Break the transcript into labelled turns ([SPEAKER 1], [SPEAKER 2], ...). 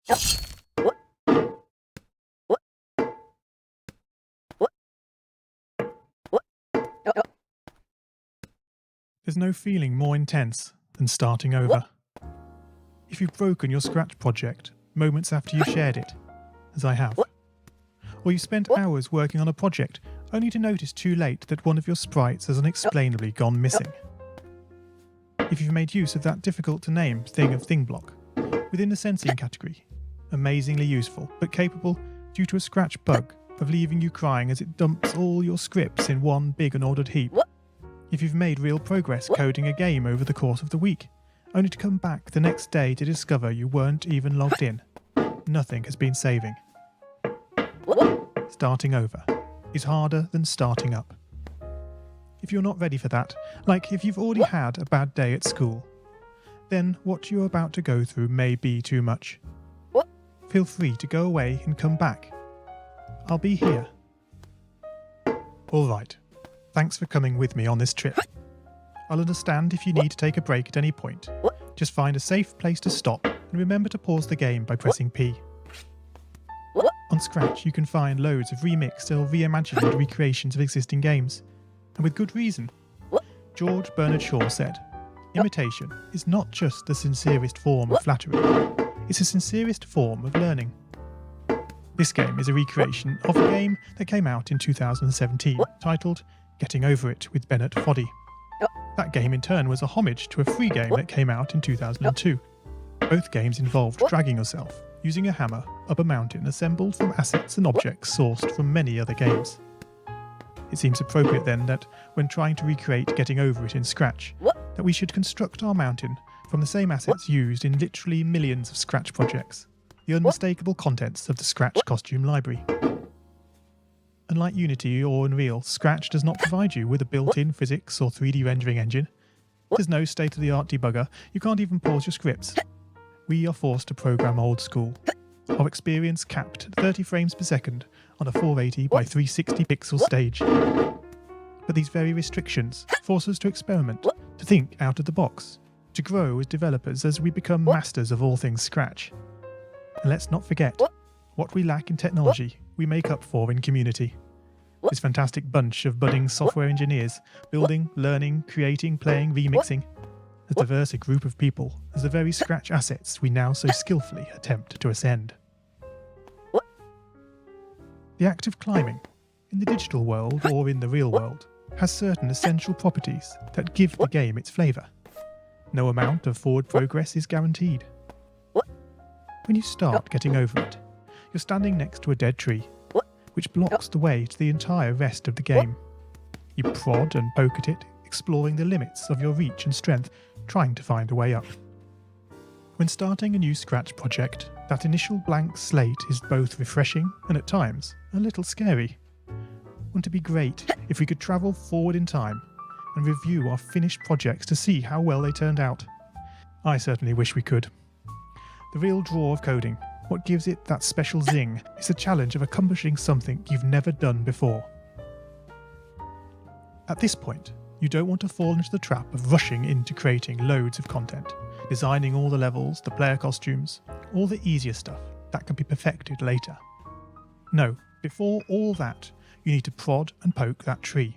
[SPEAKER 1] There's no feeling more intense than starting over. If you've broken your Scratch project moments after you've shared it, as I have, or you've spent hours working on a project only to notice too late that one of your sprites has unexplainably gone missing. If you've made use of that difficult to name thing of thing block within the sensing category, amazingly useful but capable due to a Scratch bug of leaving you crying as it dumps all your scripts in one big unordered heap. If you've made real progress coding a game over the course of the week, only to come back the next day to discover you weren't even logged in, nothing has been saving. Starting over is harder than starting up. If you're not ready for that, like if you've already had a bad day at school, then what you're about to go through may be too much. Feel free to go away and come back. I'll be here. Alright, thanks for coming with me on this trip. I'll understand if you need to take a break at any point. Just find a safe place to stop and remember to pause the game by pressing P. On Scratch you can find loads of remixed or reimagined recreations of existing games, and with good reason. George Bernard Shaw said, "Imitation is not just the sincerest form of flattery, it's the sincerest form of learning." This game is a recreation of a game that came out in 2017, titled Getting Over It with Bennett Foddy. That game in turn was a homage to a free game that came out in 2002. Both games involved dragging yourself, using a hammer, up a mountain assembled from assets and objects sourced from many other games. It seems appropriate then that, when trying to recreate Getting Over It in Scratch, that we should construct our mountain from the same assets used in literally millions of Scratch projects, the unmistakable contents of the Scratch costume library. Unlike Unity or Unreal, Scratch does not provide you with a built-in physics or 3D rendering engine. There's no state-of-the-art debugger, you can't even pause your scripts. We are forced to program old school. Our experience capped at 30 frames per second on a 480 by 360 pixel stage. But these very restrictions force us to experiment, to think out of the box, to grow as developers as we become masters of all things Scratch. And let's not forget, what we lack in technology, we make up for in community. This fantastic bunch of budding software engineers, building, learning, creating, playing, remixing, as diverse a group of people as the very Scratch assets we now so skillfully attempt to ascend. The act of climbing, in the digital world or in the real world, has certain essential properties that give the game its flavour. No amount of forward progress is guaranteed. When you start Getting Over It, you're standing next to a dead tree, which blocks the way to the entire rest of the game. You prod and poke at it, exploring the limits of your reach and strength, trying to find a way up. When starting a new Scratch project, that initial blank slate is both refreshing and at times a little scary. Wouldn't it be great if we could travel forward in time and review our finished projects to see how well they turned out? I certainly wish we could. The real draw of coding, what gives it that special zing, is the challenge of accomplishing something you've never done before. At this point, you don't want to fall into the trap of rushing into creating loads of content, designing all the levels, the player costumes, all the easier stuff that can be perfected later. No, before all that, you need to prod and poke that tree.